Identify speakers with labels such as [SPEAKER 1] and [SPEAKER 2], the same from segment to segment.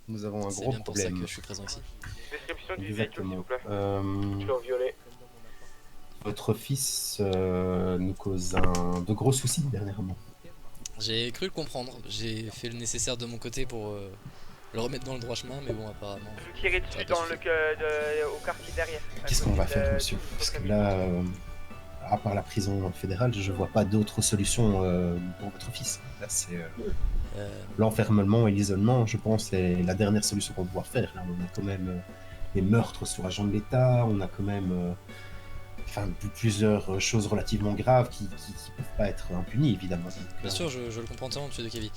[SPEAKER 1] nous avons un
[SPEAKER 2] C'est
[SPEAKER 1] gros
[SPEAKER 2] bien pour ça que
[SPEAKER 1] problème.
[SPEAKER 2] je suis présent ici.
[SPEAKER 3] Description du véhicule, s'il vous
[SPEAKER 1] Exactement.
[SPEAKER 3] plaît. Je suis en violet.
[SPEAKER 1] Votre fils nous cause de gros soucis dernièrement.
[SPEAKER 2] J'ai cru le comprendre, j'ai fait le nécessaire de mon côté pour le remettre dans le droit chemin, mais bon, apparemment,
[SPEAKER 3] Vous tirez
[SPEAKER 2] ça n'a
[SPEAKER 3] dessus
[SPEAKER 2] pas
[SPEAKER 3] dans
[SPEAKER 2] suffi.
[SPEAKER 3] au quartier derrière, à
[SPEAKER 1] Qu'est-ce qu'on
[SPEAKER 3] côté
[SPEAKER 1] va
[SPEAKER 3] de
[SPEAKER 1] faire,
[SPEAKER 3] du
[SPEAKER 1] monsieur? Parce
[SPEAKER 3] centre
[SPEAKER 1] que
[SPEAKER 3] militaire.
[SPEAKER 1] là, à part la prison fédérale, je vois pas d'autre solution pour votre fils. Là, c'est
[SPEAKER 2] Euh,
[SPEAKER 1] l'enfermement et l'isolement, je pense, c'est la dernière solution qu'on va pouvoir faire. Là, on a quand même des meurtres sur agents de l'État, on a quand même plusieurs choses relativement graves qui ne peuvent pas être impunies, évidemment. Donc,
[SPEAKER 2] Bien sûr, je le comprends entièrement, monsieur De Kevy.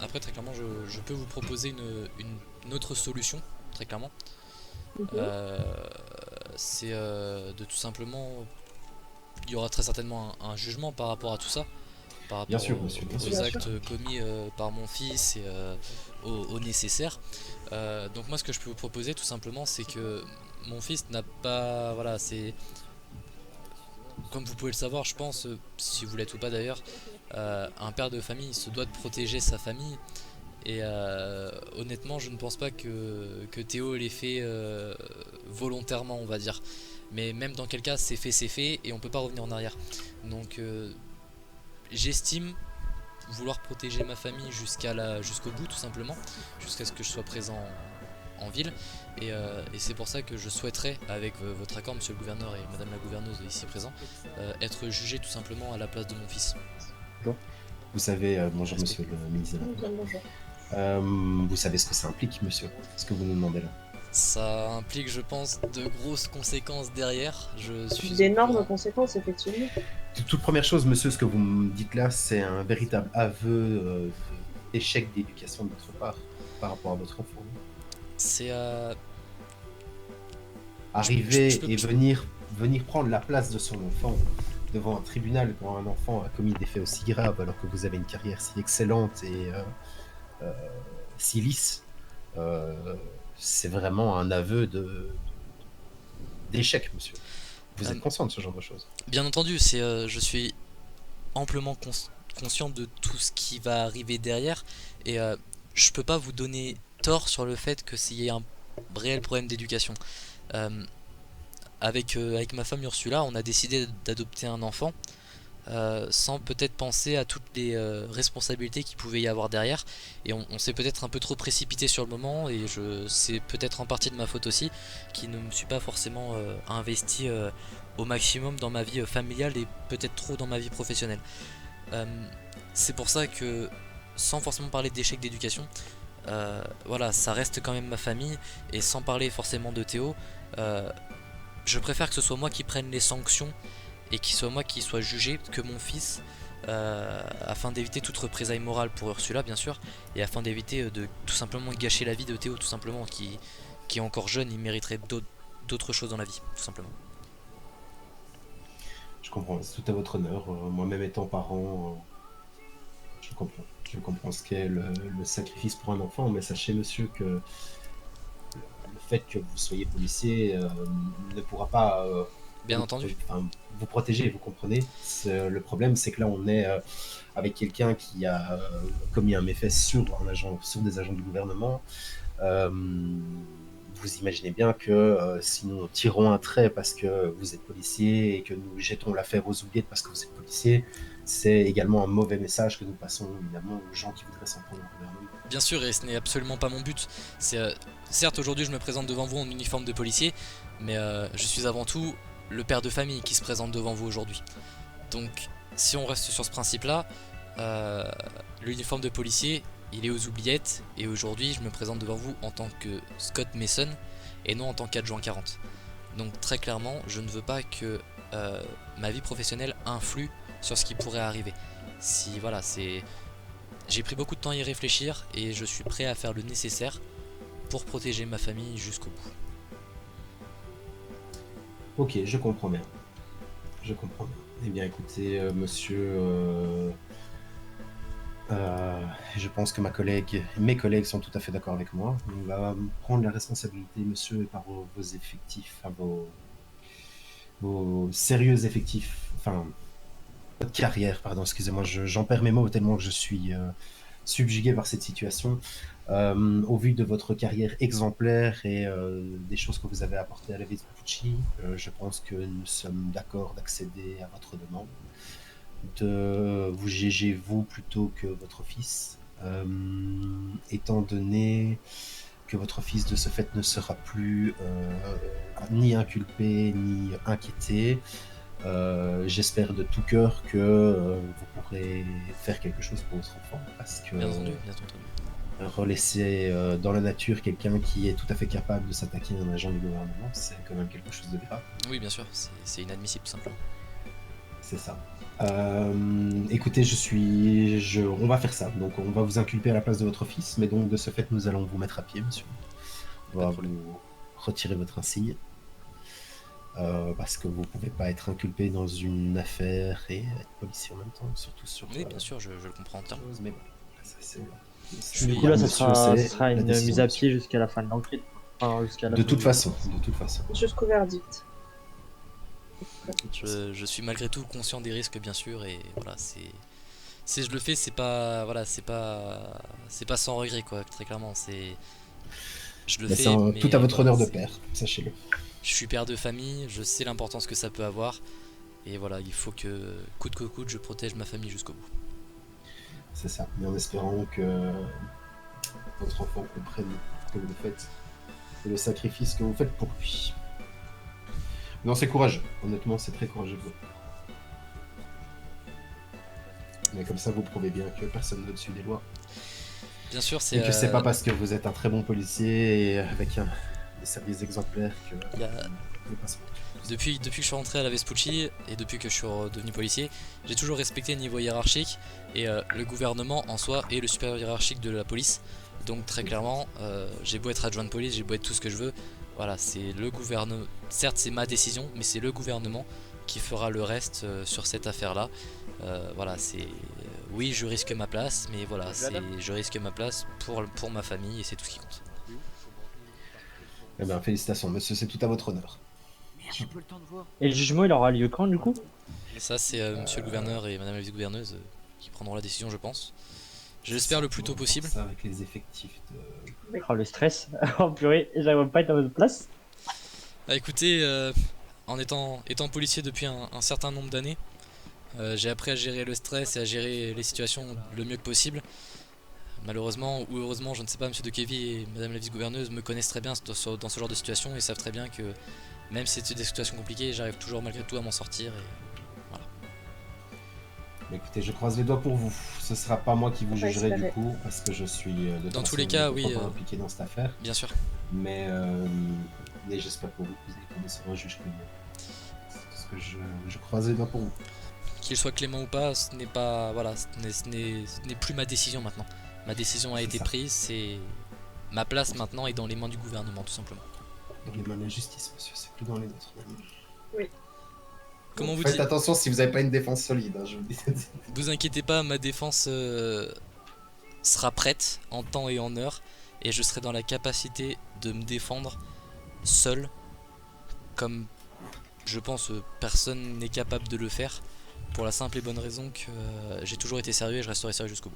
[SPEAKER 2] Après, très clairement, je peux vous proposer une autre solution, très clairement.
[SPEAKER 4] Mhm.
[SPEAKER 2] Euh, c'est de tout simplement. Il y aura très certainement un jugement par rapport à tout ça, par
[SPEAKER 1] bien
[SPEAKER 2] rapport
[SPEAKER 1] sûr, monsieur, bien sûr,
[SPEAKER 2] aux
[SPEAKER 4] Bien
[SPEAKER 1] monsieur.
[SPEAKER 4] sûr.
[SPEAKER 2] actes commis par mon fils et au nécessaire. Donc, moi, ce que je peux vous proposer, tout simplement, c'est que mon fils n'a pas. Voilà, c'est. Comme vous pouvez le savoir, je pense, si vous l'êtes ou pas d'ailleurs, un père de famille se doit de protéger sa famille. Et honnêtement, je ne pense pas que Théo l'ait fait volontairement, on va dire. Mais même dans quel cas, c'est fait, et on peut pas revenir en arrière. Donc j'estime vouloir protéger ma famille jusqu'au bout, tout simplement, jusqu'à ce que je sois présent en ville. Et c'est pour ça que je souhaiterais, avec votre accord, monsieur le gouverneur et madame la gouverneuse ici présent, être jugé tout simplement à la place de mon fils.
[SPEAKER 1] Vous savez, bonjour,
[SPEAKER 2] Respect.
[SPEAKER 1] monsieur le ministre de
[SPEAKER 4] Bien, bonjour.
[SPEAKER 1] vous savez ce que ça implique, monsieur, ce que vous nous demandez là.
[SPEAKER 2] Ça implique, je pense, de grosses conséquences derrière. Je suis au
[SPEAKER 4] D'énormes
[SPEAKER 2] courant.
[SPEAKER 4] conséquences, effectivement.
[SPEAKER 1] Toute première chose, monsieur, ce que vous me dites là, c'est un véritable aveu d'échec d'éducation de votre part par rapport à votre enfant.
[SPEAKER 2] C'est je
[SPEAKER 1] Arriver
[SPEAKER 2] peux,
[SPEAKER 1] et venir prendre la place de son enfant devant un tribunal quand un enfant a commis des faits aussi graves alors que vous avez une carrière si excellente et euh, si lisse, euh, c'est vraiment un aveu d'échec, monsieur. Vous êtes
[SPEAKER 2] euh,
[SPEAKER 1] conscient de ce genre de choses?
[SPEAKER 2] bien entendu, je suis amplement conscient de tout ce qui va arriver derrière, et je peux pas vous donner tort sur le fait que s'il y ait un réel problème d'éducation. Euh, avec ma femme Ursula, on a décidé d'adopter un enfant sans peut-être penser à toutes les responsabilités qu'il pouvait y avoir derrière. Et on s'est peut-être un peu trop précipité sur le moment, et c'est peut-être en partie de ma faute aussi, qui ne me suis pas forcément investi au maximum dans ma vie familiale et peut-être trop dans ma vie professionnelle. Euh, c'est pour ça que, sans forcément parler d'échec d'éducation, voilà, ça reste quand même ma famille, et sans parler forcément de Théo, euh, je préfère que ce soit moi qui prenne les sanctions et qu'il soit moi qui soit jugé que mon fils, afin d'éviter toute représailles morale pour Ursula, bien sûr, et afin d'éviter de tout simplement gâcher la vie de Théo, tout simplement, qui est encore jeune, il mériterait d'autres choses dans la vie, tout simplement.
[SPEAKER 1] Je comprends, c'est tout à votre honneur. Moi-même étant parent, je comprends. Je comprends ce qu'est le sacrifice pour un enfant, mais sachez, monsieur, que le fait que vous soyez policier ne pourra pas
[SPEAKER 2] Bien entendu.
[SPEAKER 1] vous protéger, vous comprenez. Le problème, c'est que là, on est avec quelqu'un qui a commis un méfait sur des agents du gouvernement. Euh, vous imaginez bien que si nous tirons un trait parce que vous êtes policier et que nous jetons l'affaire aux oubliettes parce que vous êtes policier, c'est également un mauvais message que nous passons évidemment aux gens qui voudraient s'en prendre au gouvernement.
[SPEAKER 2] Bien sûr, et ce n'est absolument pas mon but. C'est certes, aujourd'hui je me présente devant vous en uniforme de policier, mais je suis avant tout le père de famille qui se présente devant vous aujourd'hui. Donc, si on reste sur ce principe-là, euh, l'uniforme de policier, il est aux oubliettes, et aujourd'hui, je me présente devant vous en tant que Scott Mason et non en tant qu'adjoint 40. Donc, très clairement, je ne veux pas que ma vie professionnelle influe sur ce qui pourrait arriver. Si voilà, c'est, j'ai pris beaucoup de temps à y réfléchir, et je suis prêt à faire le nécessaire pour protéger ma famille jusqu'au bout.
[SPEAKER 1] Ok, je comprends bien. Je comprends bien. Eh bien, écoutez, monsieur, je pense que mes collègues sont tout à fait d'accord avec moi. On va prendre la responsabilité, monsieur, par vos effectifs, enfin, vos sérieux effectifs, enfin, votre carrière, pardon, excusez-moi, j'en perds mes mots tellement que je suis subjugué par cette situation. Au vu de votre carrière exemplaire et des choses que vous avez apportées à la Vespucci, je pense que nous sommes d'accord d'accéder à votre demande, de vous juger vous plutôt que votre fils, étant donné que votre fils de ce fait ne sera plus ni inculpé ni inquiété. J'espère de tout cœur que vous pourrez faire quelque chose pour votre enfant, parce que
[SPEAKER 2] Bien entendu, bien entendu.
[SPEAKER 1] relaisser dans la nature quelqu'un qui est tout à fait capable de s'attaquer à un agent du gouvernement, c'est quand même quelque chose de grave.
[SPEAKER 2] Oui, bien sûr, c'est inadmissible tout simplement.
[SPEAKER 1] C'est ça. Écoutez, on va faire ça. Donc, on va vous inculper à la place de votre fils, mais donc de ce fait, nous allons vous mettre à pied, monsieur. On va vous retirer votre insigne. Parce que vous pouvez pas être inculpé dans une affaire et être policier en même temps, surtout sur.
[SPEAKER 2] Oui, bien sûr, je le comprends entièrement.
[SPEAKER 1] Mais bon, ça, c'est.
[SPEAKER 5] Du coup, là, ça
[SPEAKER 1] Monsieur, c'est
[SPEAKER 5] sera
[SPEAKER 1] la
[SPEAKER 5] une
[SPEAKER 1] décision,
[SPEAKER 5] mise à
[SPEAKER 1] monsieur.
[SPEAKER 5] pied jusqu'à la fin de l'enquête. Enfin, jusqu'à la
[SPEAKER 1] De
[SPEAKER 5] fin
[SPEAKER 1] toute
[SPEAKER 5] du-
[SPEAKER 1] façon.
[SPEAKER 4] Jusqu'au verdict.
[SPEAKER 2] Je suis malgré tout conscient des risques, bien sûr, et voilà, si je le fais, c'est pas, voilà, c'est pas sans regret, quoi, très clairement, je le
[SPEAKER 1] Mais
[SPEAKER 2] fais,
[SPEAKER 1] c'est
[SPEAKER 2] mais
[SPEAKER 1] tout à votre
[SPEAKER 2] voilà,
[SPEAKER 1] honneur de père, sachez-le.
[SPEAKER 2] je suis père de famille, je sais l'importance que ça peut avoir, et voilà, il faut que, coûte que coûte, je protège ma famille jusqu'au bout.
[SPEAKER 1] C'est ça. Mais en espérant que votre enfant comprenne ce que vous faites et le sacrifice que vous faites pour lui. Non, c'est courageux. Honnêtement, c'est très courageux de votre part. Mais comme ça, vous prouvez bien que personne n'est au-dessus des lois.
[SPEAKER 2] Bien sûr,
[SPEAKER 1] Et que c'est pas parce que vous êtes un très bon policier et avec des services exemplaires que
[SPEAKER 2] il y a-
[SPEAKER 1] vous passez pour tout.
[SPEAKER 2] Depuis que je suis rentré à la Vespucci et depuis que je suis devenu policier, j'ai toujours respecté le niveau hiérarchique et le gouvernement en soi est le supérieur hiérarchique de la police. Donc très clairement, j'ai beau être adjoint de police, j'ai beau être tout ce que je veux, voilà, c'est le gouvernement. Certes, c'est ma décision, mais c'est le gouvernement qui fera le reste sur cette affaire-là. Voilà, oui, je risque ma place, mais voilà, je risque ma place pour ma famille et c'est tout ce qui compte.
[SPEAKER 1] Eh bien, félicitations, monsieur, c'est tout à votre honneur.
[SPEAKER 5] Et le jugement, il aura lieu quand, du coup?
[SPEAKER 2] Ça, c'est monsieur le gouverneur et madame la vice-gouverneuse qui prendront la décision, je pense. Je l'espère le plus tôt possible.
[SPEAKER 1] Ça avec les effectifs de.
[SPEAKER 5] Oh, le stress. Oh purée, j'arrive pas à être à votre place.
[SPEAKER 2] Bah écoutez, en étant policier depuis un certain nombre d'années, j'ai appris à gérer le stress et à gérer les situations le mieux que possible. Malheureusement ou heureusement, je ne sais pas, monsieur de Kevy et madame la vice-gouverneuse me connaissent très bien dans ce genre de situation et savent très bien que même si c'est des situations compliquées, j'arrive toujours malgré tout à m'en sortir.
[SPEAKER 1] Mais écoutez, je croise les doigts pour vous. Ce sera pas moi qui vous
[SPEAKER 4] On va
[SPEAKER 1] jugerai du
[SPEAKER 4] espérer.
[SPEAKER 1] coup, parce que je suis de toute
[SPEAKER 2] Dans tous
[SPEAKER 1] façon
[SPEAKER 2] les cas, oui,
[SPEAKER 1] pas impliqué dans cette affaire.
[SPEAKER 2] Bien sûr.
[SPEAKER 1] Mais j'espère pour vous que vous allez tomber sur un juge clément. Parce que je croise les doigts pour vous.
[SPEAKER 2] Qu'il soit clément ou pas, ce n'est pas, voilà, ce n'est plus ma décision maintenant. Ma décision a
[SPEAKER 1] C'est
[SPEAKER 2] été
[SPEAKER 1] ça.
[SPEAKER 2] prise, c'est ma place maintenant est dans les mains du gouvernement tout simplement.
[SPEAKER 1] Dans les mains de la justice, monsieur, c'est plus dans les nôtres.
[SPEAKER 2] Comment vous
[SPEAKER 1] Faites
[SPEAKER 2] dites,
[SPEAKER 1] attention si vous n'avez pas une défense solide, hein, je vous le dis.
[SPEAKER 2] vous inquiétez pas, ma défense sera prête en temps et en heure et je serai dans la capacité de me défendre seul comme je pense personne n'est capable de le faire pour la simple et bonne raison que j'ai toujours été sérieux et je resterai sérieux jusqu'au bout.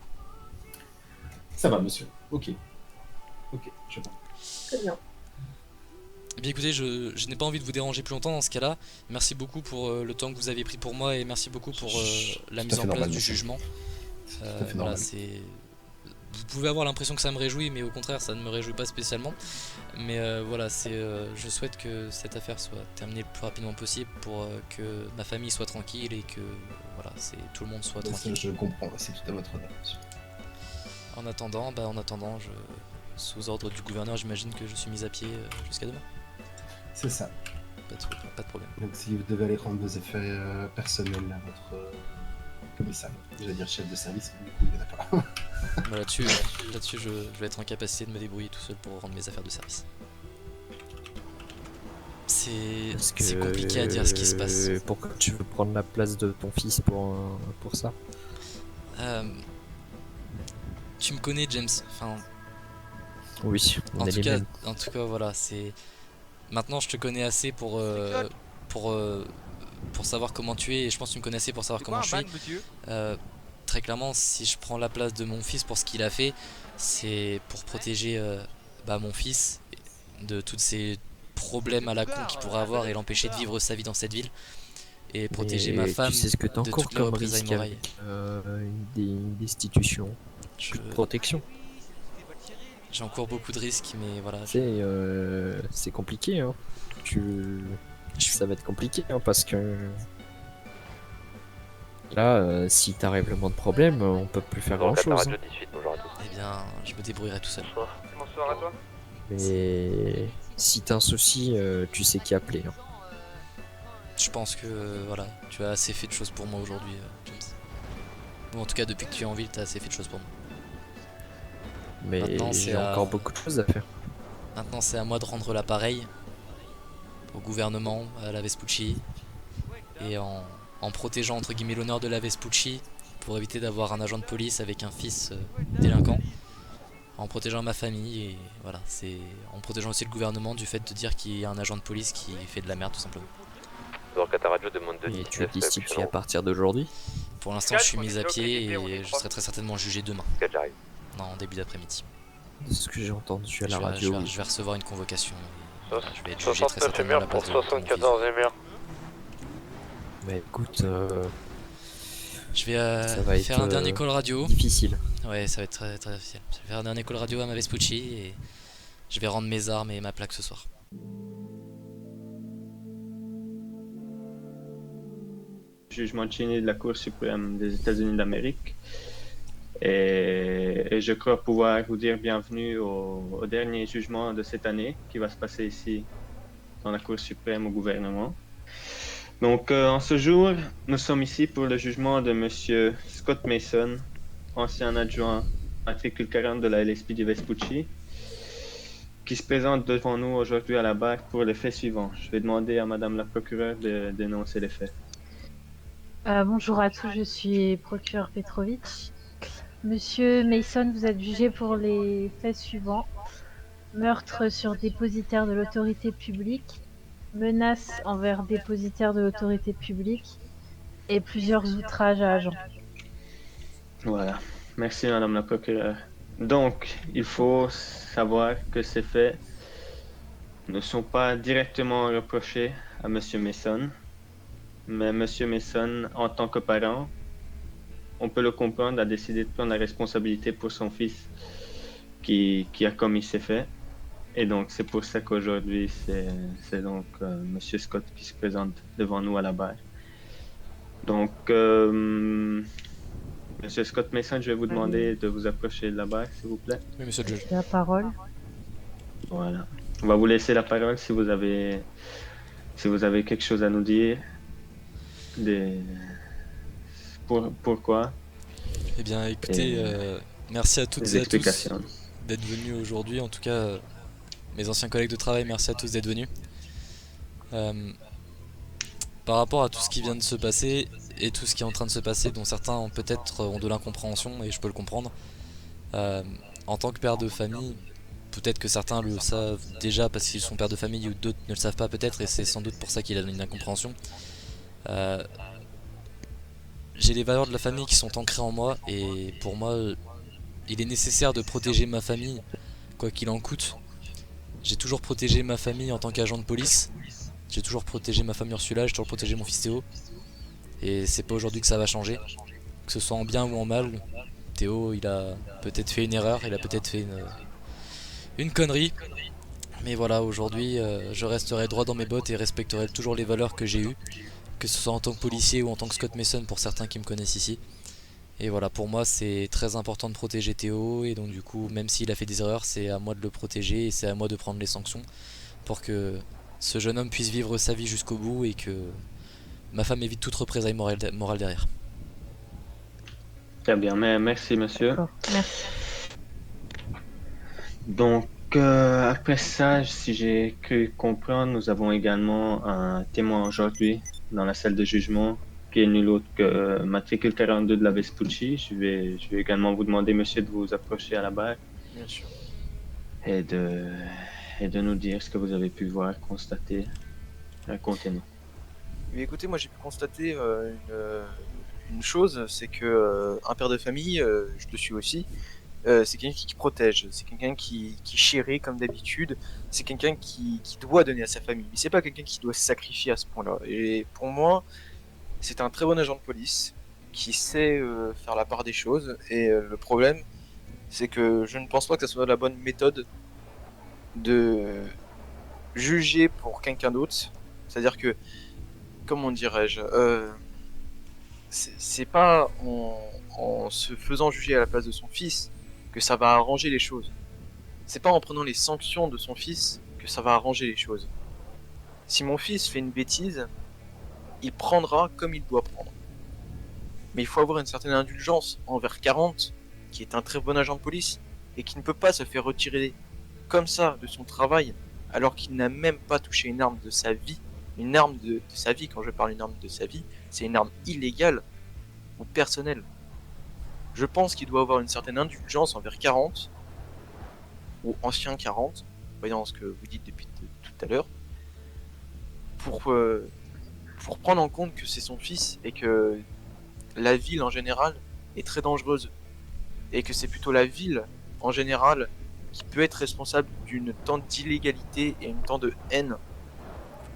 [SPEAKER 1] Ça va, monsieur. Ok, je vois.
[SPEAKER 4] Très bien.
[SPEAKER 2] Eh bien écoutez, je n'ai pas envie de vous déranger plus longtemps dans ce cas-là. Merci beaucoup pour le temps que vous avez pris pour moi et merci beaucoup pour la
[SPEAKER 1] Tout
[SPEAKER 2] mise
[SPEAKER 1] à fait
[SPEAKER 2] en place
[SPEAKER 1] normal,
[SPEAKER 2] du
[SPEAKER 1] monsieur.
[SPEAKER 2] jugement.
[SPEAKER 1] C'est tout à fait
[SPEAKER 2] Voilà,
[SPEAKER 1] normal.
[SPEAKER 2] vous pouvez avoir l'impression que ça me réjouit, mais au contraire, ça ne me réjouit pas spécialement. Mais voilà, je souhaite que cette affaire soit terminée le plus rapidement possible pour que ma famille soit tranquille et que voilà, tout le monde soit
[SPEAKER 1] Ça,
[SPEAKER 2] tranquille.
[SPEAKER 1] je comprends, c'est tout à votre honneur, monsieur.
[SPEAKER 2] En attendant, sous ordre du gouverneur, j'imagine que je suis mis à pied jusqu'à demain.
[SPEAKER 1] C'est ça.
[SPEAKER 2] Pas de problème.
[SPEAKER 1] Donc si vous devez aller rendre vos affaires personnelles à votre commissariat, je vais dire chef de service, mais du coup il n'y en a pas.
[SPEAKER 2] Bah, là-dessus, je vais être en capacité de me débrouiller tout seul pour rendre mes affaires de service. C'est compliqué à dire ce qui se passe.
[SPEAKER 6] Pourquoi tu veux prendre la place de ton fils pour ça?
[SPEAKER 2] Tu me connais, James. Enfin,
[SPEAKER 6] Oui, on
[SPEAKER 2] en
[SPEAKER 6] est
[SPEAKER 2] tout
[SPEAKER 6] les
[SPEAKER 2] cas,
[SPEAKER 6] mêmes.
[SPEAKER 2] voilà, c'est. Maintenant, je te connais assez pour savoir comment tu es, et je pense que tu me connais assez pour savoir comment je suis. très clairement, si je prends la place de mon fils pour ce qu'il a fait, c'est pour protéger mon fils de tous ces problèmes à la con qu'il pourrait avoir et l'empêcher de vivre sa vie dans cette ville. Et protéger ma
[SPEAKER 6] Mais
[SPEAKER 2] femme
[SPEAKER 6] tu sais ce que
[SPEAKER 2] de
[SPEAKER 6] t'encours
[SPEAKER 2] toutes les
[SPEAKER 6] comme
[SPEAKER 2] représailles
[SPEAKER 6] risque
[SPEAKER 2] morales.
[SPEAKER 6] avec une destitution,
[SPEAKER 2] Je-
[SPEAKER 6] plus de protection.
[SPEAKER 2] J'encours beaucoup de risques, mais voilà.
[SPEAKER 6] C'est compliqué, hein. Ça va être compliqué, hein, parce que là, si t'as règlement de problème, on peut plus faire grand chose.
[SPEAKER 3] Radio 18, bonjour à tous.
[SPEAKER 2] Eh bien, je me débrouillerai tout seul.
[SPEAKER 3] Bonsoir à toi.
[SPEAKER 6] Mais si t'as un souci, tu sais qui appeler, hein.
[SPEAKER 2] Je pense que voilà, tu as assez fait de choses pour moi aujourd'hui, James. Ou en tout cas, depuis que tu es en ville, tu as assez fait de choses pour moi.
[SPEAKER 6] Mais
[SPEAKER 2] Maintenant, c'est
[SPEAKER 6] j'ai
[SPEAKER 2] à-
[SPEAKER 6] encore beaucoup de choses à faire.
[SPEAKER 2] Maintenant, c'est à moi de rendre l'appareil au gouvernement, à la Vespucci, et en protégeant entre guillemets l'honneur de la Vespucci pour éviter d'avoir un agent de police avec un fils délinquant, en protégeant ma famille et voilà, c'est en protégeant aussi le gouvernement du fait de dire qu'il y a un agent de police qui fait de la merde tout simplement.
[SPEAKER 3] Donc à ta radio demande de
[SPEAKER 6] Et tu es destitué à partir d'aujourd'hui.
[SPEAKER 2] Pour l'instant, je suis mis à pied et je serai très certainement jugé demain,
[SPEAKER 3] j'arrive.
[SPEAKER 2] non, en début d'après-midi.
[SPEAKER 6] De ce que j'ai entendu à la
[SPEAKER 2] Je vais-
[SPEAKER 6] radio.
[SPEAKER 2] je vais,
[SPEAKER 6] oui.
[SPEAKER 2] je vais recevoir une convocation. Et voilà, je vais être jugé très
[SPEAKER 3] 69
[SPEAKER 2] certainement à la
[SPEAKER 3] humeurs pour
[SPEAKER 2] place de mon fils.
[SPEAKER 3] 74 humeurs.
[SPEAKER 6] Mais écoute,
[SPEAKER 2] Je vais
[SPEAKER 6] ça va
[SPEAKER 2] faire
[SPEAKER 6] être
[SPEAKER 2] un dernier call radio.
[SPEAKER 6] difficile.
[SPEAKER 2] Ouais, ça va être très, très difficile. Je vais faire un dernier call radio à ma Vespucci et je vais rendre mes armes et ma plaque ce soir.
[SPEAKER 7] Jugement Cheney de la Cour suprême des États-Unis d'Amérique. Et je crois pouvoir vous dire bienvenue au dernier jugement de cette année qui va se passer ici dans la Cour suprême au gouvernement. Donc, en ce jour, nous sommes ici pour le jugement de Monsieur Scott Mason, ancien adjoint matricule 40 de la LSP du Vespucci, qui se présente devant nous aujourd'hui à la barre pour les faits suivants. Je vais demander à Madame la procureure de dénoncer les faits.
[SPEAKER 8] Bonjour à tous, je suis procureur Petrovic. Monsieur Mason, vous êtes jugé pour les faits suivants. Meurtre sur dépositaire de l'autorité publique, menace envers dépositaire de l'autorité publique et plusieurs outrages à agents.
[SPEAKER 7] Voilà. Merci Madame la procureure. Donc, il faut savoir que ces faits ne sont pas directement reprochés à Monsieur Mason, mais Monsieur Mason, en tant que parent, on peut le comprendre, a décidé de prendre la responsabilité pour son fils qui a commis ces faits. Et donc, c'est pour ça qu'aujourd'hui, c'est donc Monsieur Scott qui se présente devant nous à la barre. Donc, Monsieur Scott Mason, je vais vous demander de vous approcher de la barre, s'il vous plaît.
[SPEAKER 2] Oui, monsieur le juge.
[SPEAKER 8] La parole.
[SPEAKER 7] Voilà. On va vous laisser la parole si vous avez quelque chose à nous dire. Pourquoi?
[SPEAKER 2] Eh bien, écoutez, merci à toutes
[SPEAKER 7] Des
[SPEAKER 2] et à tous
[SPEAKER 7] explications.
[SPEAKER 2] d'être venus aujourd'hui. En tout cas, mes anciens collègues de travail, merci à tous d'être venus. Par rapport à tout ce qui vient de se passer et tout ce qui est en train de se passer, dont certains ont peut-être ont de l'incompréhension et je peux le comprendre. En tant que père de famille, peut-être que certains le savent déjà parce qu'ils sont pères de famille ou d'autres ne le savent pas peut-être et c'est sans doute pour ça qu'il a une incompréhension. J'ai les valeurs de la famille qui sont ancrées en moi et pour moi il est nécessaire de protéger ma famille quoi qu'il en coûte. J'ai toujours protégé ma famille en tant qu'agent de police, j'ai toujours protégé ma femme Ursula, j'ai toujours protégé mon fils Théo et c'est pas aujourd'hui que ça va changer, que ce soit en bien ou en mal. Théo il a peut-être fait une erreur, il a peut-être fait une connerie, mais voilà, aujourd'hui je resterai droit dans mes bottes et respecterai toujours les valeurs que j'ai eues, que ce soit en tant que policier ou en tant que Scott Mason pour certains qui me connaissent ici. Et voilà, pour moi c'est très important de protéger Théo et donc du coup même s'il a fait des erreurs c'est à moi de le protéger et c'est à moi de prendre les sanctions pour que ce jeune homme puisse vivre sa vie jusqu'au bout et que ma femme évite toute représailles morale derrière.
[SPEAKER 7] Très bien, mais merci monsieur.
[SPEAKER 8] D'accord, merci.
[SPEAKER 7] Donc, après ça, si j'ai cru comprendre, nous avons également un témoin aujourd'hui dans la salle de jugement qui est nul autre que matricule 42 de la Vespucci. Je vais également vous demander, monsieur, de vous approcher à la barre.
[SPEAKER 3] Bien sûr.
[SPEAKER 7] Et de nous dire ce que vous avez pu voir, constater. Racontez-nous.
[SPEAKER 3] Mais écoutez, moi j'ai pu constater
[SPEAKER 9] une chose, c'est que un père de famille, je le suis aussi, c'est quelqu'un qui protège, c'est quelqu'un qui chérit comme d'habitude, c'est quelqu'un qui doit donner à sa famille, mais c'est pas quelqu'un qui doit se sacrifier à ce point-là. Et pour moi, c'est un très bon agent de police qui sait faire la part des choses, et le problème, c'est que je ne pense pas que ça soit la bonne méthode de juger pour quelqu'un d'autre. C'est-à-dire que, comment dirais-je, c'est pas en se faisant juger à la place de son fils que ça va arranger les choses. C'est pas en prenant les sanctions de son fils que ça va arranger les choses. Si mon fils fait une bêtise, il prendra comme il doit prendre. Mais il faut avoir une certaine indulgence envers 40, qui est un très bon agent de police, et qui ne peut pas se faire retirer comme ça de son travail, alors qu'il n'a même pas touché une arme de sa vie. Une arme de sa vie, quand je parle d'une arme de sa vie, c'est une arme illégale ou personnelle. Je pense qu'il doit avoir une certaine indulgence envers 40, ou ancien 40, voyant ce que vous dites depuis tout à l'heure, pour prendre en compte que c'est son fils et que la ville en général est très dangereuse. Et que c'est plutôt la ville en général qui peut être responsable d'une tant d'illégalité et une tant de haine.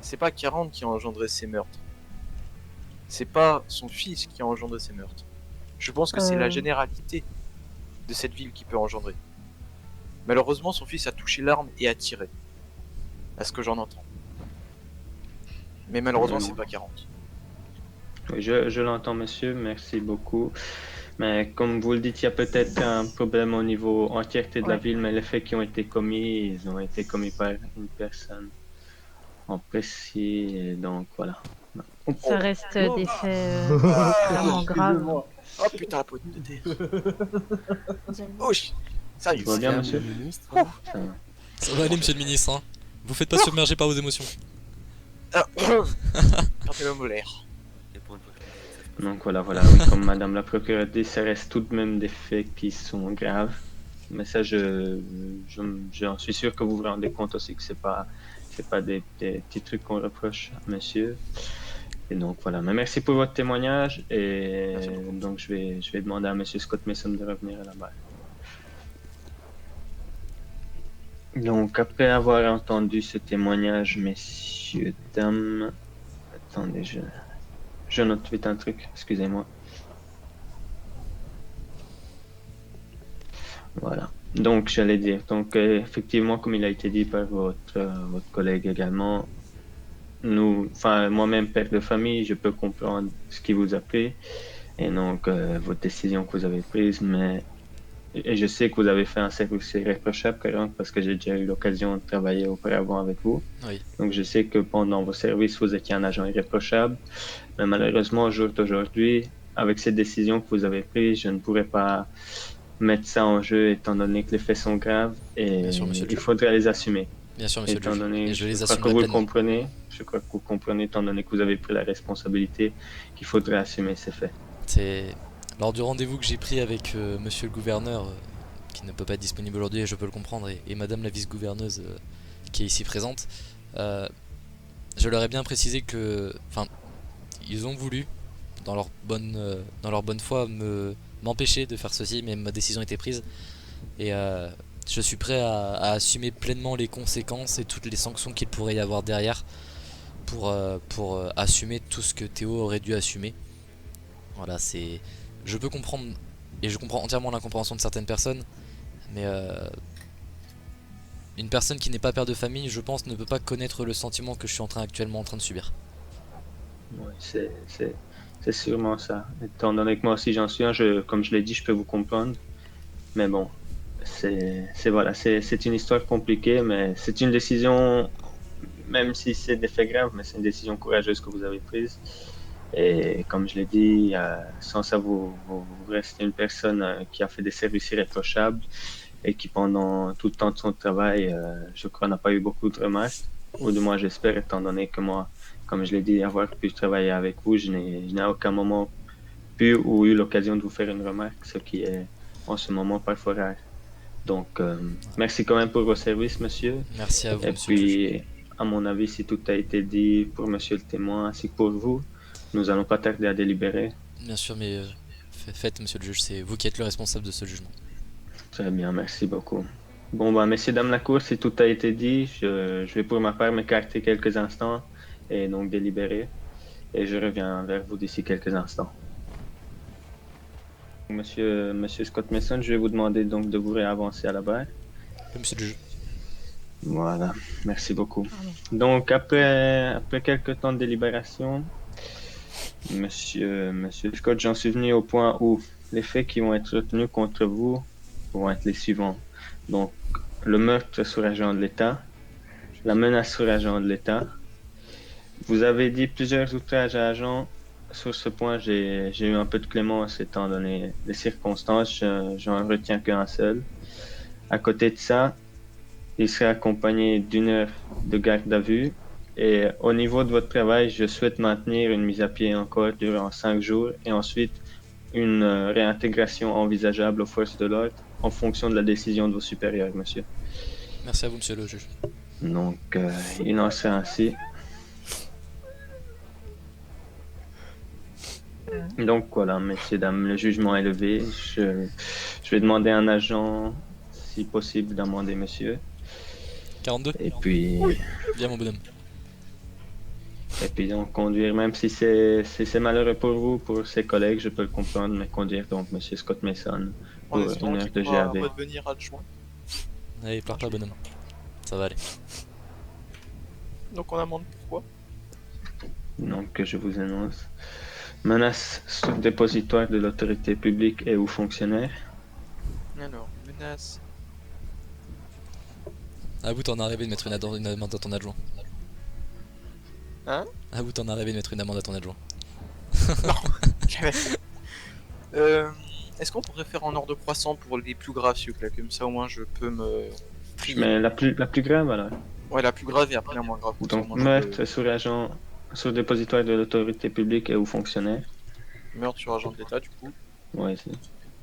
[SPEAKER 9] C'est pas 40 qui a engendré ces meurtres. C'est pas son fils qui a engendré ces meurtres. Je pense que c'est la généralité de cette ville qui peut engendrer. Malheureusement, son fils a touché l'arme et a tiré. À ce que j'en entends. Mais malheureusement, c'est pas 40.
[SPEAKER 7] Oui, je l'entends, monsieur, merci beaucoup. Mais comme vous le dites, il y a peut-être un problème au niveau entièreté de la ville, mais les faits qui ont été commis, ils ont été commis par une personne en précis, et donc voilà.
[SPEAKER 8] Ça reste des faits vraiment graves.
[SPEAKER 9] Oh putain, la pote de thé. Oh, ça y est.
[SPEAKER 7] Tout va bien, monsieur?
[SPEAKER 2] Ça va aller, monsieur le ministre, hein. Vous faites pas submerger par vos émotions.
[SPEAKER 9] Partez-le molaire.
[SPEAKER 7] Donc voilà, oui, comme madame la procureure dit, ça reste tout de même des faits qui sont graves. Mais ça, j'en suis sûr que vous vous rendez compte aussi que c'est pas des petits trucs qu'on reproche à monsieur. Et donc voilà, mais merci pour votre témoignage, et donc je vais demander à monsieur Scott Mason de revenir à la barre. Donc après avoir entendu ce témoignage, messieurs, dames, attendez, je note vite un truc, excusez-moi. Voilà. Donc j'allais dire, effectivement, comme il a été dit par votre collègue également, moi-même père de famille, je peux comprendre ce qui vous a pris et donc votre décision que vous avez prise, et je sais que vous avez fait un service irréprochable, parce que j'ai déjà eu l'occasion de travailler auparavant avec vous.
[SPEAKER 2] Oui.
[SPEAKER 7] Donc je sais que pendant vos services, vous étiez un agent irréprochable. Mais malheureusement, au jour d'aujourd'hui, avec cette décision que vous avez prise, je ne pourrais pas mettre ça en jeu, étant donné que les faits sont graves et il faudrait les assumer.
[SPEAKER 2] Bien sûr, monsieur le juge. Et je les
[SPEAKER 7] crois que
[SPEAKER 2] assumerai
[SPEAKER 7] vous le
[SPEAKER 2] pleinement.
[SPEAKER 7] comprenez. Je crois que vous comprenez, étant donné que vous avez pris la responsabilité, qu'il faudrait assumer ces faits.
[SPEAKER 2] C'est lors du rendez-vous que j'ai pris avec monsieur le gouverneur, qui ne peut pas être disponible aujourd'hui, et je peux le comprendre, et madame la vice-gouverneuse qui est ici présente, je leur ai bien précisé que, ils ont voulu, dans leur bonne foi, m'empêcher de faire ceci, mais ma décision était prise, et je suis prêt à assumer pleinement les conséquences et toutes les sanctions qu'il pourrait y avoir derrière pour assumer tout ce que Théo aurait dû assumer. Voilà, je peux comprendre et je comprends entièrement l'incompréhension de certaines personnes, mais une personne qui n'est pas père de famille, je pense, ne peut pas connaître le sentiment que je suis actuellement en train de subir.
[SPEAKER 7] Oui, c'est sûrement ça. Étant donné que moi aussi j'en suis un, comme je l'ai dit, je peux vous comprendre. Mais bon, c'est une histoire compliquée, mais c'est une décision, même si c'est des faits graves, mais c'est une décision courageuse que vous avez prise. Et comme je l'ai dit, sans ça, vous restez une personne qui a fait des services irréprochables et qui, pendant tout le temps de son travail, je crois, n'a pas eu beaucoup de remarques. Ou du moins, j'espère, étant donné que moi, comme je l'ai dit, avoir pu travailler avec vous, je n'ai à aucun moment pu ou eu l'occasion de vous faire une remarque, ce qui est en ce moment parfois rare. Donc, merci quand même pour vos services, monsieur.
[SPEAKER 2] Merci à vous,
[SPEAKER 7] et
[SPEAKER 2] monsieur.
[SPEAKER 7] Puis, à mon avis, si tout a été dit pour monsieur le témoin ainsi que pour vous, nous allons pas tarder à délibérer.
[SPEAKER 2] Bien sûr, mais faites, monsieur le juge, c'est vous qui êtes le responsable de ce jugement.
[SPEAKER 7] Très bien, merci beaucoup. Bon, bah, messieurs, dames, la cour, si tout a été dit, je vais pour ma part m'écarter quelques instants et donc délibérer. Et je reviens vers vous d'ici quelques instants. Monsieur Scott Mason, je vais vous demander donc de vous réavancer à la barre.
[SPEAKER 2] Monsieur le juge.
[SPEAKER 7] Voilà, merci beaucoup. Donc, après quelques temps de délibération, Monsieur Scott, j'en suis venu au point où les faits qui vont être retenus contre vous vont être les suivants. Donc, le meurtre sur agent de l'État, la menace sur agent de l'État. Vous avez dit plusieurs outrages à agent. Sur ce point, j'ai eu un peu de clémence étant donné les circonstances. J'en retiens qu'un seul. À côté de ça, il serait accompagné d'une heure de garde à vue. Et au niveau de votre travail, je souhaite maintenir une mise à pied encore durant 5 jours et ensuite une réintégration envisageable aux forces de l'ordre en fonction de la décision de vos supérieurs, monsieur.
[SPEAKER 2] Merci à vous, monsieur le juge.
[SPEAKER 7] Donc, il en sera ainsi. Donc voilà, messieurs, dames, le jugement est levé. Je vais demander à un agent, si possible, d'amender monsieur.
[SPEAKER 2] 42.
[SPEAKER 7] Et puis
[SPEAKER 2] Bien, mon bonhomme.
[SPEAKER 7] donc conduire, même si c'est malheureux pour vous, pour ses collègues, je peux le comprendre, mais conduire donc monsieur Scott Mason pour
[SPEAKER 9] En
[SPEAKER 7] une
[SPEAKER 9] espérant
[SPEAKER 7] heure
[SPEAKER 9] qu'il
[SPEAKER 7] de
[SPEAKER 9] pourra
[SPEAKER 7] GAV.
[SPEAKER 9] redevenir adjoint.
[SPEAKER 2] Allez, pleure pas, bonhomme. Ça va aller.
[SPEAKER 9] Donc on amende pourquoi?
[SPEAKER 7] Donc que je vous annonce. Menace sur dépositoire de l'autorité publique et ou fonctionnaire.
[SPEAKER 9] Alors, menace.
[SPEAKER 2] À vous, t'en as rêvé de mettre une amende à ton adjoint.
[SPEAKER 9] Hein?
[SPEAKER 2] À vous, t'en as rêvé de mettre une amende à ton adjoint.
[SPEAKER 9] Jamais. Est-ce qu'on pourrait faire en ordre croissant pour les plus graves, s'il vous plaît? Comme ça, au moins, je peux me trier.
[SPEAKER 7] Mais la plus grave alors.
[SPEAKER 9] Ouais, la plus grave et après la moins grave. Comme ça, au
[SPEAKER 7] Donc
[SPEAKER 9] moins, je
[SPEAKER 7] meurtre
[SPEAKER 9] peux-
[SPEAKER 7] sur agent sur dépositoire de l'autorité publique et ou fonctionnaire.
[SPEAKER 9] Meurtre sur agent de l'État, du coup.
[SPEAKER 7] Ouais,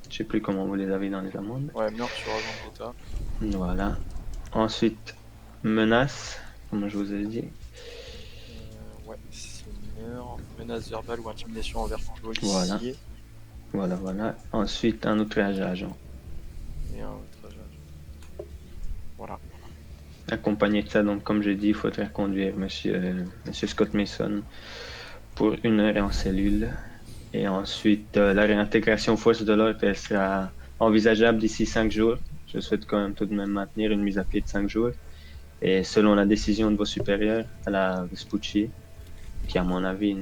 [SPEAKER 7] je sais plus comment vous les avez dans les amendes.
[SPEAKER 9] Ouais, meurtre sur agent de l'État.
[SPEAKER 7] Voilà. Ensuite, menace, comme je vous ai dit.
[SPEAKER 9] Ouais, c'est meurtre, menace verbale ou intimidation envers policier.
[SPEAKER 7] Voilà. Ensuite, un outrage à agent.
[SPEAKER 9] Et un outrage à agent. Voilà.
[SPEAKER 7] Accompagné de ça, donc comme j'ai dit, il faudrait conduire monsieur Scott Mason pour 1 heure en cellule. Et ensuite, la réintégration aux forces de l'ordre, elle sera envisageable d'ici 5 jours. Je souhaite quand même tout de même maintenir une mise à pied de 5 jours. Et selon la décision de vos supérieurs à la Vespucci, qui à mon avis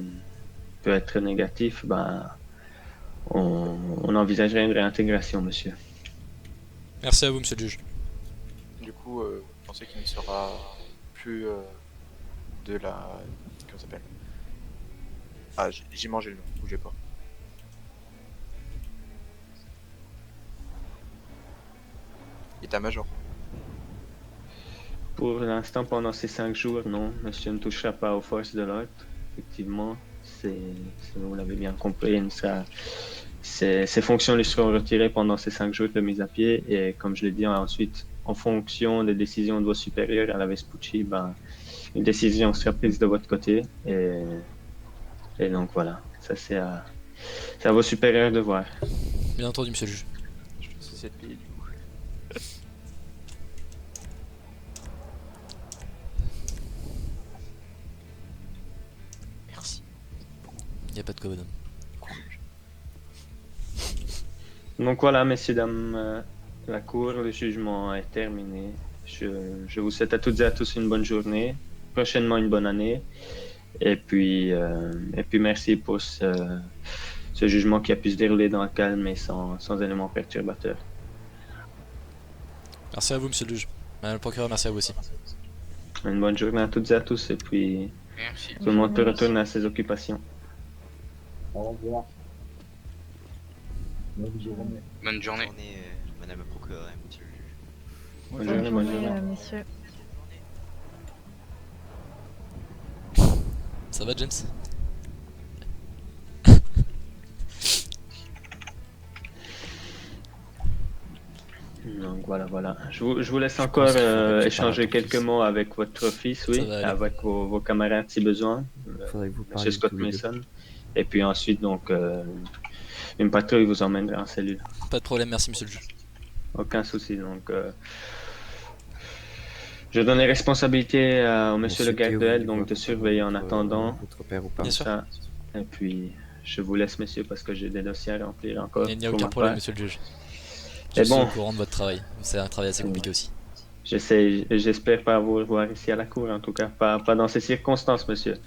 [SPEAKER 7] peut être négatif, ben, on envisagerait une réintégration, monsieur.
[SPEAKER 2] Merci à vous, monsieur le juge.
[SPEAKER 9] Du coup, vous pensez qu'il ne sera plus de la... Comment ça s'appelle? Ah, j'ai mangé le nom, bougez pas. État-major.
[SPEAKER 7] Pour l'instant, pendant ces 5 jours, non, monsieur ne touchera pas aux forces de l'ordre. Effectivement, vous l'avez bien compris, ses fonctions lui seront retirées pendant ces 5 jours de mise à pied. Et comme je l'ai dit ensuite, en fonction des décisions de vos supérieurs à la Vespucci, ben, une décision sera prise de votre côté. Et donc voilà, ça c'est à vos supérieurs de voir.
[SPEAKER 2] Bien entendu, monsieur le juge.
[SPEAKER 9] Je vais essayer de payer du coup. Merci.
[SPEAKER 2] Y a pas de quoi, bonhomme.
[SPEAKER 7] Donc voilà, messieurs, dames, la cour, le jugement est terminé. Je vous souhaite à toutes et à tous une bonne journée, prochainement une bonne année. Et puis merci pour ce jugement qui a pu se dérouler dans le calme et sans éléments perturbateurs.
[SPEAKER 2] Merci à vous, monsieur le juge. Madame le procureur, merci à vous aussi.
[SPEAKER 7] Une bonne journée à toutes et à tous, et puis
[SPEAKER 3] Merci.
[SPEAKER 7] tout le monde peut retourner à ses occupations.
[SPEAKER 5] Au revoir. Bonne journée.
[SPEAKER 3] Bonne journée.
[SPEAKER 10] Madame le procureur et monsieur le juge.
[SPEAKER 7] Bonne journée, bonne journée.
[SPEAKER 8] messieurs.
[SPEAKER 2] Ça va, James?
[SPEAKER 7] Donc voilà. Je vous laisse encore échanger quelques mots avec votre fils, oui,
[SPEAKER 2] Ça va aller.
[SPEAKER 7] avec vos camarades si besoin.
[SPEAKER 6] faudrait que vous
[SPEAKER 7] Monsieur
[SPEAKER 6] parliez
[SPEAKER 7] Scott
[SPEAKER 6] tous les deux.
[SPEAKER 7] Mason. Et puis ensuite, donc, une patrouille vous emmènera en cellule.
[SPEAKER 2] Pas de problème, merci monsieur le juge.
[SPEAKER 7] Aucun souci. Donc, je donne les responsabilités au monsieur le garde de L, donc de surveiller en attendant.
[SPEAKER 6] Votre père ou pas.
[SPEAKER 2] Bien sûr.
[SPEAKER 7] Ça. Et puis, je vous laisse, messieurs, parce que j'ai des dossiers à remplir encore.
[SPEAKER 2] Il n'y a
[SPEAKER 7] pour
[SPEAKER 2] aucun
[SPEAKER 7] ma
[SPEAKER 2] problème,
[SPEAKER 7] part.
[SPEAKER 2] monsieur le juge.
[SPEAKER 7] Et
[SPEAKER 2] Je suis
[SPEAKER 7] bon.
[SPEAKER 2] au courant de votre travail. C'est un travail assez compliqué aussi.
[SPEAKER 7] J'espère pas vous revoir ici à la cour, en tout cas, pas dans ces circonstances, monsieur.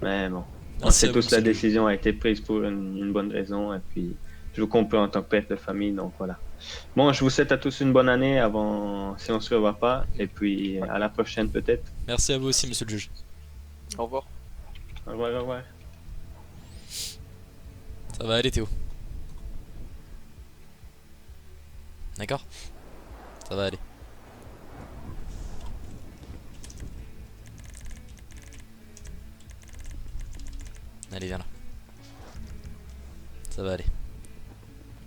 [SPEAKER 7] Mais bon, on
[SPEAKER 2] Merci
[SPEAKER 7] sait
[SPEAKER 2] à vous,
[SPEAKER 7] tous la
[SPEAKER 2] monsieur le juge.
[SPEAKER 7] décision a été prise pour une bonne raison, et puis je vous comprends en tant que père de famille, donc voilà. Bon, je vous souhaite à tous une bonne année avant, si on se revoit pas, et puis à la prochaine peut-être.
[SPEAKER 2] Merci à vous aussi, monsieur le juge.
[SPEAKER 9] Au revoir.
[SPEAKER 7] Au revoir, au revoir.
[SPEAKER 2] Ça va aller, Théo. D'accord? Ça va aller. Allez, viens là. Ça va aller.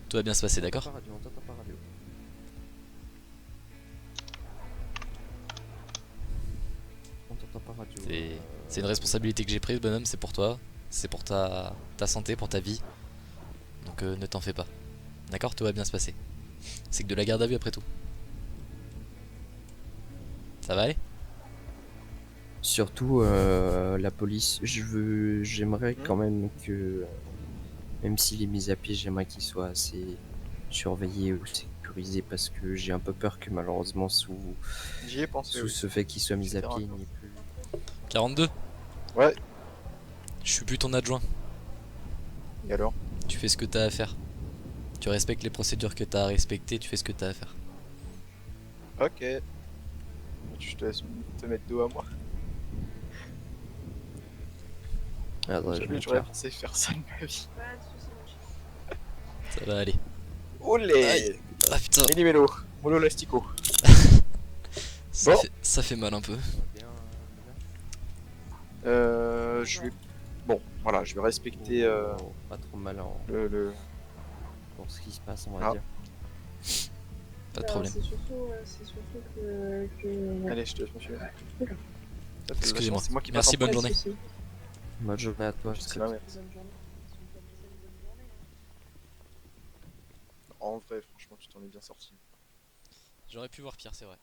[SPEAKER 2] Tout va bien se passer, d'accord? C'est une responsabilité que j'ai prise, bonhomme, c'est pour toi. C'est pour ta santé, pour ta vie. Donc ne t'en fais pas. D'accord? Tout va bien se passer. C'est que de la garde à vue après tout. Ça va aller?
[SPEAKER 6] Surtout la police, j'aimerais quand même que, même s'il est mis à pied, j'aimerais qu'il soit assez surveillé ou sécurisé parce que j'ai un peu peur que malheureusement
[SPEAKER 9] J'y ai pensé.
[SPEAKER 6] sous
[SPEAKER 9] Oui.
[SPEAKER 6] ce fait qu'il soit mis à
[SPEAKER 9] Etc.
[SPEAKER 6] pied, il n'y ait plus.
[SPEAKER 2] 42?
[SPEAKER 9] Ouais.
[SPEAKER 2] Je suis plus ton adjoint.
[SPEAKER 9] Et alors?
[SPEAKER 2] Tu fais ce que t'as à faire. Tu respectes les procédures que t'as à respecter, tu fais ce que t'as à faire.
[SPEAKER 9] Ok. Je te laisse te mettre dos à moi.
[SPEAKER 6] Attends,
[SPEAKER 9] Jamais j'aurais pensé faire ça de ma vie.
[SPEAKER 2] Ça va aller.
[SPEAKER 9] Olé!
[SPEAKER 2] Aïe. Ah putain,
[SPEAKER 9] Méli mélo, molo lastico.
[SPEAKER 2] ça,
[SPEAKER 9] Bon.
[SPEAKER 2] ça fait mal un peu.
[SPEAKER 9] Je vais. Bon, voilà, je vais respecter
[SPEAKER 6] pas trop mal pour ce qui se passe, on va
[SPEAKER 9] Ah.
[SPEAKER 6] dire.
[SPEAKER 2] Pas de problème.
[SPEAKER 4] C'est surtout que...
[SPEAKER 9] Allez, je te laisse, monsieur.
[SPEAKER 4] D'accord.
[SPEAKER 2] Excusez-moi.
[SPEAKER 9] C'est moi qui
[SPEAKER 2] Merci, bonne
[SPEAKER 4] Pas de
[SPEAKER 2] journée.
[SPEAKER 4] souci.
[SPEAKER 6] Bonne journée à toi,
[SPEAKER 9] C'est la merde.
[SPEAKER 4] Bonne journée.
[SPEAKER 9] En vrai, franchement, tu t'en es bien sorti.
[SPEAKER 2] J'aurais pu voir pire, c'est vrai.